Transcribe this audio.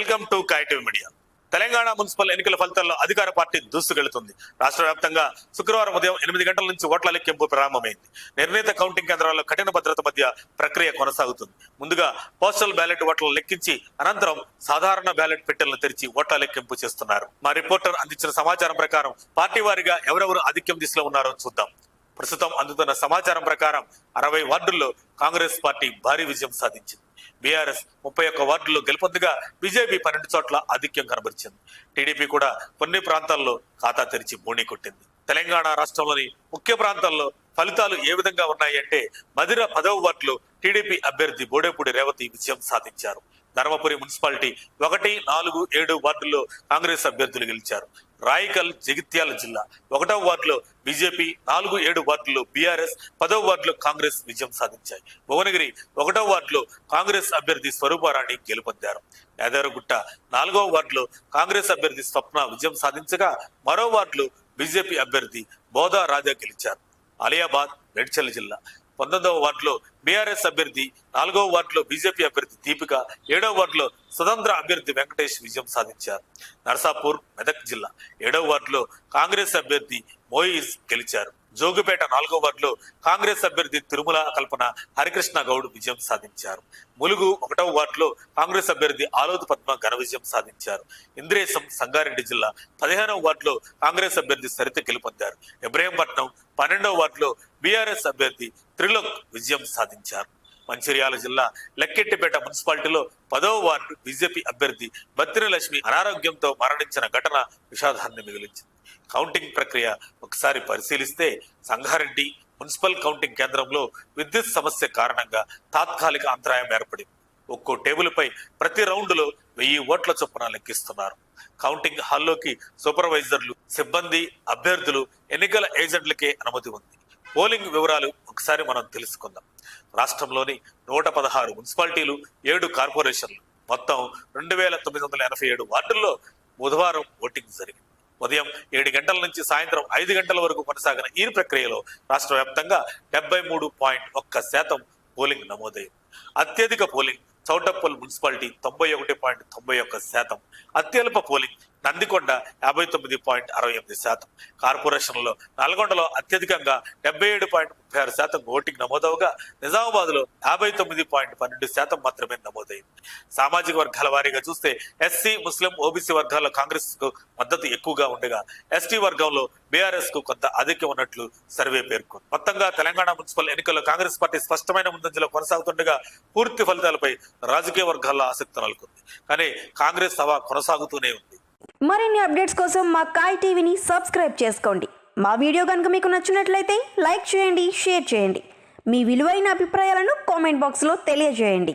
Welcome to కైటివ్ media. Telangana municipal ఎన్నికల ఫలితాల్లో అధికార పార్టీ దూసుకెళ్తుంది. రాష్ట్ర వ్యాప్తంగా శుక్రవారం ఉదయం 8 గంటల నుంచి ఓట్ల లెక్కింపు ప్రారంభమైంది. నిర్ణీత కౌంటింగ్ కేంద్రాల్లో కఠిన భద్రత మధ్య ప్రక్రియ కొనసాగుతుంది. ముందుగా పోస్టల్ బ్యాలెట్ ఓట్లను లెక్కించి అనంతరం సాధారణ బ్యాలెట్ పెట్టెలను తెరిచి ఓట్ల లెక్కింపు చేస్తున్నారు. మా రిపోర్టర్ అందించిన సమాచారం ప్రకారం పార్టీ వారీగా ఎవరెవరు ఆధిక్యం దిశలో ఉన్నారో చూద్దాం. ప్రస్తుతం అందుతున్న సమాచారం ప్రకారం 60 వార్డుల్లో కాంగ్రెస్ పార్టీ భారీ విజయం సాధించింది. బీఆర్ఎస్ 31 వార్డుల్లో గెలుపొందగా బీజేపీ 12 చోట్ల ఆధిక్యం కనబరిచింది. టీడీపీ కూడా కొన్ని ప్రాంతాల్లో ఖాతా తెరిచి బోణీ కొట్టింది. తెలంగాణ రాష్ట్రంలోని ముఖ్య ప్రాంతాల్లో ఫలితాలు ఏ విధంగా ఉన్నాయంటే మధిర 10వ వార్డులో టీడీపీ అభ్యర్థి బోడేపూడి రేవతి విజయం సాధించారు. ధర్మపురి మున్సిపాలిటీ 1, 4, 7 వార్డుల్లో కాంగ్రెస్ అభ్యర్థులు గెలిచారు. రాయికల్ జగిత్యాల జిల్లా 1వ వార్డులో బీజేపీ, 4, 7 వార్డుల్లో బీఆర్ఎస్, 10వ వార్డులో కాంగ్రెస్ విజయం సాధించాయి. భువనగిరి 1వ వార్డులో కాంగ్రెస్ అభ్యర్థి స్వరూపారాణి గెలుపొందారు. యాదవరగుట్ట 4వ వార్డులో కాంగ్రెస్ అభ్యర్థి స్వప్న విజయం సాధించగా మరో వార్డులో బీజేపీ అభ్యర్థి బోదా రాజా గెలిచారు. అలియాబాద్ మేడ్చల్ జిల్లా 19వ వార్డులో బీఆర్ఎస్ అభ్యర్థి, 4వ వార్డులో బీజేపీ అభ్యర్థి దీపిక, 7వ వార్డులో స్వతంత్ర అభ్యర్థి వెంకటేష్ విజయం సాధించారు. నర్సాపూర్ మెదక్ జిల్లా 7వ వార్డులో కాంగ్రెస్ అభ్యర్థి మోయిజ్ గెలిచారు. జోగిపేట 4వ వార్డులో కాంగ్రెస్ అభ్యర్థి తిరుమల కల్పన హరికృష్ణ గౌడ్ విజయం సాధించారు. ములుగు 1వ వార్డులో కాంగ్రెస్ అభ్యర్థి ఆలోతు పద్మ ఘన విజయం సాధించారు. ఇంద్రేశం సంగారెడ్డి జిల్లా 15వ వార్డులో కాంగ్రెస్ అభ్యర్థి సరిత గెలుపొందారు. ఇబ్రహీంపట్నం 12వ వార్డులో బీఆర్ఎస్ అభ్యర్థి త్రిలోక్ విజయం సాధించారు. మంచిర్యాల జిల్లా లెక్కెట్టిపేట మున్సిపాలిటీలో 10వ వార్డు బీజేపీ అభ్యర్థి బత్తిన లక్ష్మి అనారోగ్యంతో మరణించిన ఘటన విషాదాన్ని మిగిలించింది. కౌంటింగ్ ప్రక్రియ ఒకసారి పరిశీలిస్తే సంగారెడ్డి మున్సిపల్ కౌంటింగ్ కేంద్రంలో విద్యుత్ సమస్య కారణంగా తాత్కాలిక అంతరాయం ఏర్పడింది. ఒక్కో టేబుల్పై ప్రతి రౌండ్లో 1000 ఓట్ల చొప్పున లెక్కిస్తున్నారు. కౌంటింగ్ హాల్లోకి సూపర్వైజర్లు, సిబ్బంది, అభ్యర్థులు, ఎన్నికల ఏజెంట్లకే అనుమతి ఉంది. పోలింగ్ వివరాలు ఒకసారి మనం తెలుసుకుందాం. రాష్ట్రంలోని 116 మున్సిపాలిటీలు, 7 కార్పొరేషన్లు, మొత్తం 2987 వార్డుల్లో బుధవారం ఓటింగ్ జరిగింది. ఉదయం 7 గంటల నుంచి సాయంత్రం 5 గంటల వరకు కొనసాగిన ఈ ప్రక్రియలో రాష్ట్ర వ్యాప్తంగా 73.1% పోలింగ్ నమోదైంది. అత్యధిక పోలింగ్ చౌటప్పల్ మున్సిపాలిటీ 91.91%, అత్యల్ప పోలింగ్ నందికొండ 59.68%. కార్పొరేషన్లో నల్గొండలో అత్యధికంగా 77.36% ఓటింగ్ నమోదవగా నిజామాబాద్ లో 59.12% మాత్రమే నమోదైంది. సామాజిక వర్గాల వారీగా చూస్తే ఎస్సీ, ముస్లిం, ఓబీసీ వర్గాల్లో కాంగ్రెస్ కు మద్దతు ఎక్కువగా ఉండగా ఎస్టీ వర్గంలో బీఆర్ఎస్ కు కొంత ఆధిక్యం ఉన్నట్లు సర్వే పేర్కొంది. మొత్తంగా తెలంగాణ మున్సిపల్ ఎన్నికల్లో కాంగ్రెస్ పార్టీ స్పష్టమైన ముందంజలో కొనసాగుతుండగా పూర్తి ఫలితాలపై రాజకీయ వర్గాల్లో ఆసక్తి నెలకొంది. కానీ కాంగ్రెస్ హవా కొనసాగుతూనే ఉంది. మరిన్ని అప్డేట్స్ కోసం మా కాయ్ టీవీని సబ్స్క్రైబ్ చేసుకోండి. మా వీడియో కనుక మీకు నచ్చినట్లయితే లైక్ చేయండి, షేర్ చేయండి. మీ విలువైన అభిప్రాయాలను కామెంట్ బాక్స్లో తెలియజేయండి.